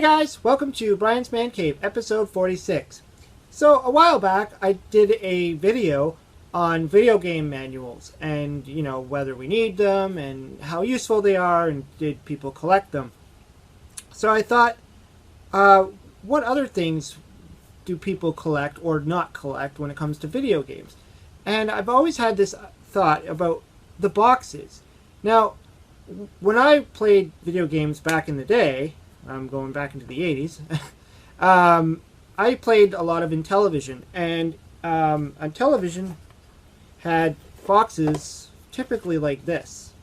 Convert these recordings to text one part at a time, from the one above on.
guys, welcome to Brian's Man Cave, episode 46. So, a while back, I did a video on video game manuals and, whether we need them and how useful they are and did people collect them. So I thought, what other things do people collect or not collect when it comes to video games? And I've always had this thought about the boxes. Now, when I played video games back in the day, I'm going back into the 80s, I played a lot of Intellivision, and Intellivision had boxes typically like this.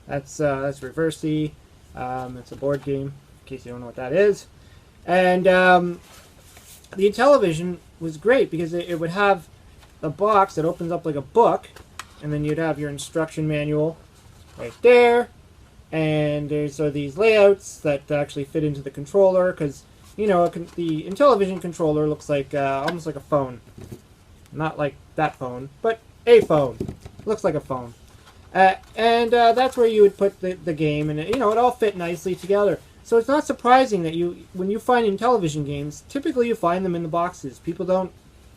That's Reversi. It's a board game, in case you don't know what that is. And the Intellivision was great because it would have a box that opens up like a book, and then you'd have your instruction manual right there. And there's these layouts that actually fit into the controller because, the Intellivision controller looks like almost like a phone. Not like that phone, but a phone. Looks like a phone. And that's where you would put the game, and it all fit nicely together. So it's not surprising that when you find Intellivision games, typically you find them in the boxes. People don't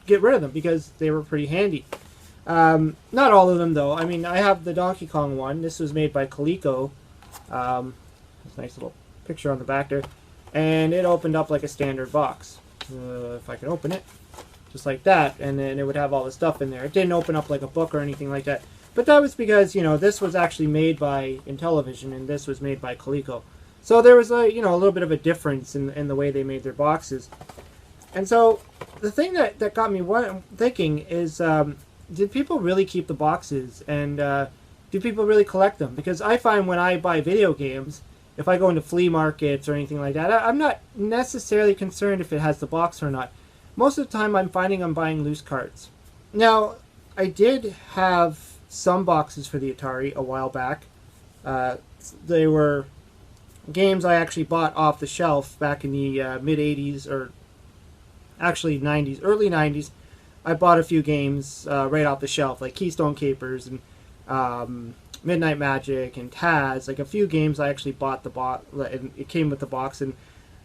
get rid of them because they were pretty handy. Not all of them, though. I mean, I have the Donkey Kong one. This was made by Coleco. There's a nice little picture on the back there. And it opened up like a standard box. If I can open it. Just like that. And then it would have all the stuff in there. It didn't open up like a book or anything like that. But that was because, this was actually made by Intellivision and this was made by Coleco. So there was a little bit of a difference in the way they made their boxes. And so the thing that got me thinking is, did people really keep the boxes? And do people really collect them? Because I find when I buy video games, if I go into flea markets or anything like that, I'm not necessarily concerned if it has the box or not. Most of the time I'm finding I'm buying loose cards. Now, I did have some boxes for the Atari a while back. They were games I actually bought off the shelf back in the mid-80s, or actually 90s, early 90s. I bought a few games right off the shelf, like Keystone Capers and Midnight Magic and Taz. Like a few games I actually bought the box, and it came with the box. And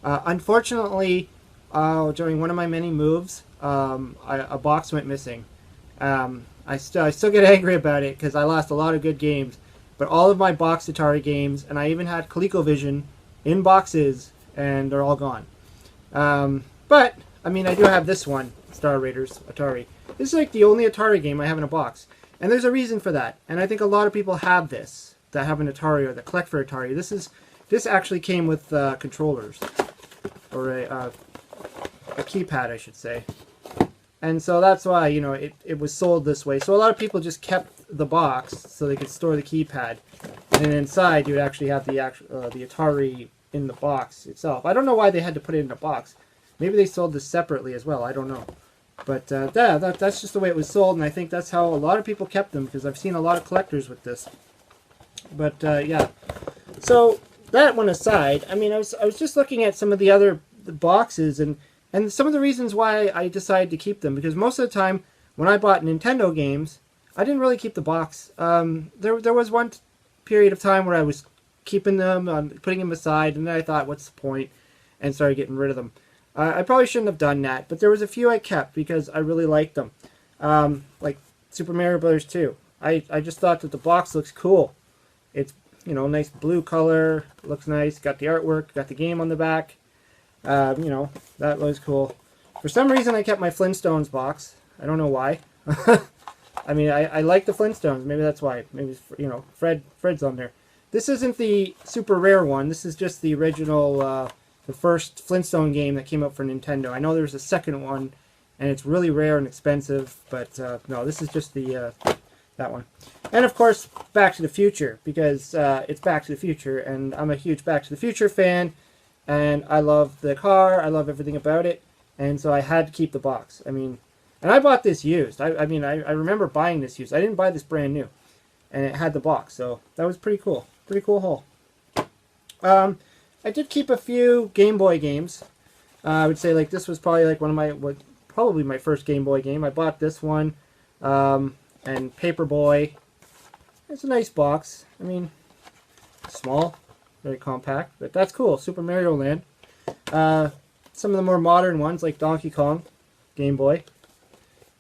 unfortunately, during one of my many moves, a box went missing. I still get angry about it because I lost a lot of good games. But all of my boxed Atari games, and I even had ColecoVision in boxes, and they're all gone. But I mean, I do have this one, Star Raiders Atari. This is like the only Atari game I have in a box. And there's a reason for that. And I think a lot of people have this, that have an Atari or that collect for Atari. This actually came with controllers, or a keypad, I should say. And so that's why, it was sold this way. So a lot of people just kept the box so they could store the keypad. And then inside, you would actually have the Atari in the box itself. I don't know why they had to put it in a box. Maybe they sold this separately as well. I don't know. But that's just the way it was sold, and I think that's how a lot of people kept them, because I've seen a lot of collectors with this. But, yeah. So, that one aside, I mean, I was just looking at some of the other boxes, and some of the reasons why I decided to keep them, because most of the time, when I bought Nintendo games, I didn't really keep the box. There was one period of time where I was keeping them, putting them aside, and then I thought, what's the point? And started getting rid of them. I probably shouldn't have done that, but there was a few I kept because I really liked them. Like Super Mario Bros. 2. I just thought that the box looks cool. It's, nice blue color, looks nice, got the artwork, got the game on the back. That was cool. For some reason I kept my Flintstones box. I don't know why. I mean, I like the Flintstones. Maybe that's why. Maybe, Fred's on there. This isn't the super rare one. This is just the original, the first Flintstone game that came out for Nintendo. I know there's a second one, and it's really rare and expensive, but no, this is just that one. And of course, Back to the Future, because it's Back to the Future, and I'm a huge Back to the Future fan, and I love the car, I love everything about it, and so I had to keep the box. I mean, and I bought this used. I remember buying this used. I didn't buy this brand new, and it had the box, so that was pretty cool. Pretty cool haul. I did keep a few Game Boy games. I would say like this was probably like probably my first Game Boy game. I bought this one, and Paperboy. It's a nice box. I mean, small, very compact, but that's cool. Super Mario Land. Some of the more modern ones, like Donkey Kong, Game Boy.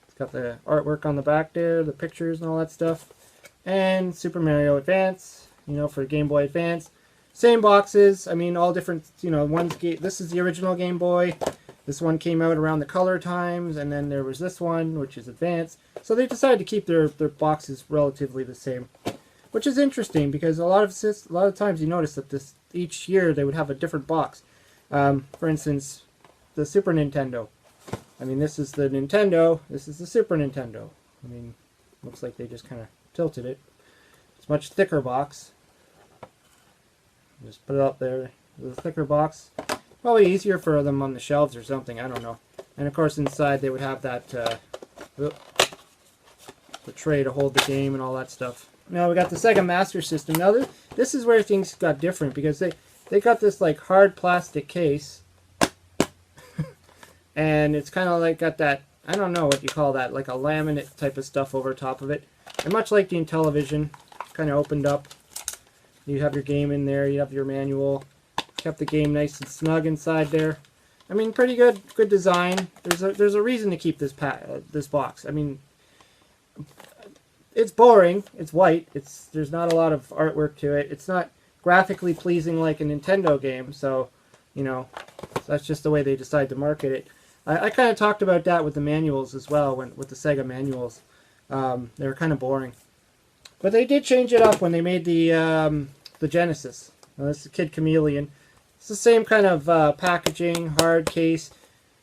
It's got the artwork on the back there, the pictures and all that stuff. And Super Mario Advance, for Game Boy Advance. Same boxes, I mean, all different, this is the original Game Boy. This one came out around the Color times, and then there was this one, which is Advance. So they decided to keep their boxes relatively the same, which is interesting because a lot of times you notice that each year they would have a different box. For instance, the Super Nintendo. I mean, this is the Nintendo. This is the Super Nintendo. I mean, looks like they just kind of tilted it. It's a much thicker box. Just put it up there. The thicker box. Probably easier for them on the shelves or something. I don't know. And of course, inside they would have that the tray to hold the game and all that stuff. Now we got the Sega Master System. Now this is where things got different because they got this like hard plastic case, and it's kind of like got that, I don't know what you call that, like a laminate type of stuff over top of it. And much like the Intellivision, kind of opened up. You have your game in there. You have your manual. Kept the game nice and snug inside there. I mean, pretty good design. There's a reason to keep this box. I mean, it's boring. It's white. There's not a lot of artwork to it. It's not graphically pleasing like a Nintendo game. So, that's just the way they decide to market it. I kind of talked about that with the manuals as well. With the Sega manuals, they were kind of boring. But they did change it up when they made the Genesis. This is Kid Chameleon. It's the same kind of packaging, hard case.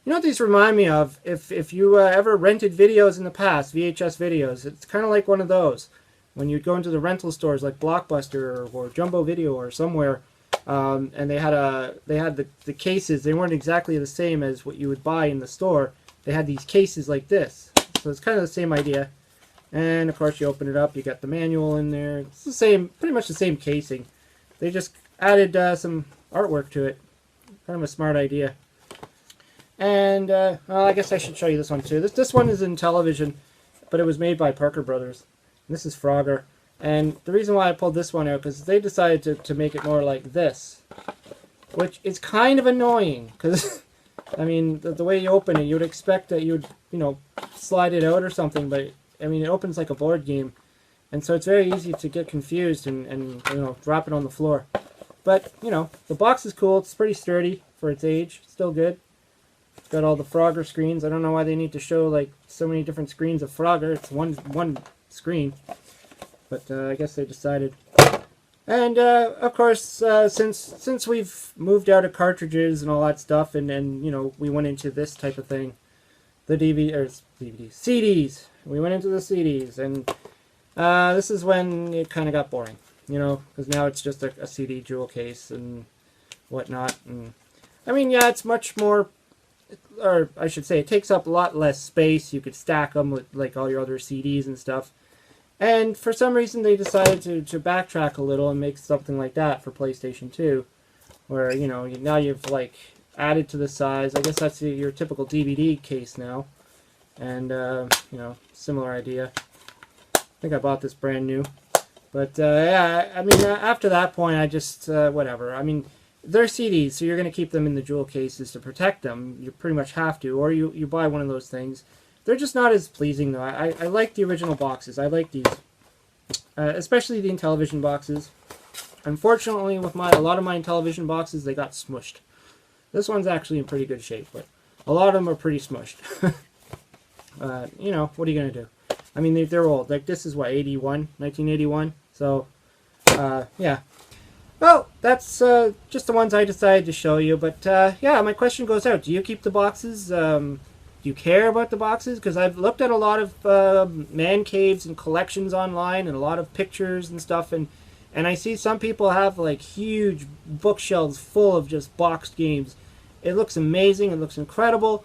You know what these remind me of? If you ever rented videos in the past, VHS videos, it's kind of like one of those. When you'd go into the rental stores like Blockbuster or Jumbo Video or somewhere, and they had the cases. They weren't exactly the same as what you would buy in the store. They had these cases like this. So it's kind of the same idea. And of course you open it up, you got the manual in there. It's the same, pretty much the same casing. They just added some artwork to it. Kind of a smart idea. And well, I guess I should show you this one too. This one is in Intellivision, but it was made by Parker Brothers. And this is Frogger. And the reason why I pulled this one out because they decided to make it more like this, which is kind of annoying because I mean the way you open it, you would expect that you would slide it out or something, but I mean it opens like a board game, and so it's very easy to get confused and drop it on the floor. But the box is cool. It's pretty sturdy for its age. Still good. It's got all the Frogger screens. I don't know why they need to show like so many different screens of Frogger. It's one screen. But I guess they decided. And of course, since we've moved out of cartridges and all that stuff, and then we went into this type of thing, the CDs. We went into the CDs, and this is when it kind of got boring, because now it's just a CD jewel case and whatnot. And I mean, yeah, it's much more, or I should say, it takes up a lot less space. You could stack them with like all your other CDs and stuff. And for some reason, they decided to backtrack a little and make something like that for PlayStation 2, where now you've like added to the size. I guess that's your typical DVD case now, and similar idea. I think I bought this brand new, but yeah, I mean after that point, I just whatever. I mean, they're CDs, so you're going to keep them in the jewel cases to protect them. You pretty much have to, or you buy one of those things. They're just not as pleasing, though. I like the original boxes. I like these. Especially the Intellivision boxes. Unfortunately, with a lot of my Intellivision boxes, they got smushed. This one's actually in pretty good shape, but a lot of them are pretty smushed. What are you going to do? I mean, they're old. Like, this is, what, 1981? So, yeah. Well, that's just the ones I decided to show you. But, yeah, my question goes out. Do you keep the boxes? Do you care about the boxes? Because I've looked at a lot of man caves and collections online and a lot of pictures and stuff, and I see some people have like huge bookshelves full of just boxed games. It looks amazing. It looks incredible.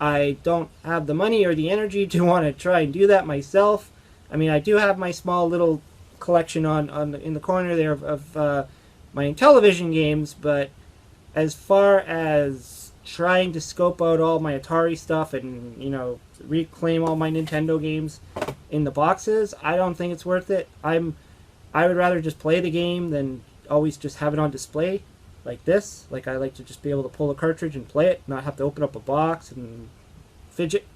I don't have the money or the energy to want to try and do that myself. I mean, I do have my small little collection in the corner there of my Intellivision games, but as far as trying to scope out all my Atari stuff and reclaim all my Nintendo games in the boxes, I don't think it's worth it. I would rather just play the game than always just have it on display. like this. Like I like to just be able to pull a cartridge and play it, not have to open up a box and fidget.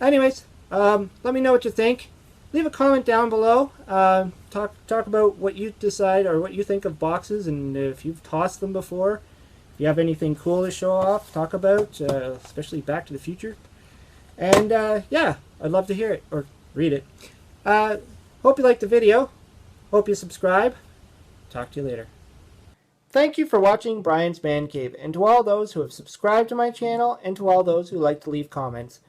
Anyways, let me know what you think. Leave a comment down below. Talk about what you decide or what you think of boxes, and if you've tossed them before. If you have anything cool to show off, talk about, especially Back to the Future. And yeah, I'd love to hear it or read it. Hope you liked the video. Hope you subscribe. Talk to you later. Thank you for watching Brian's Man Cave, and to all those who have subscribed to my channel, and to all those who like to leave comments.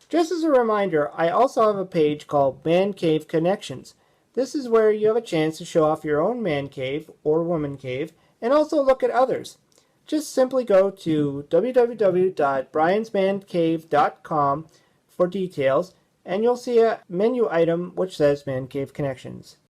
Just as a reminder, I also have a page called Man Cave Connections. This is where you have a chance to show off your own man cave or woman cave, and also look at others. Just simply go to www.briansmancave.com for details, and you'll see a menu item which says Man Cave Connections.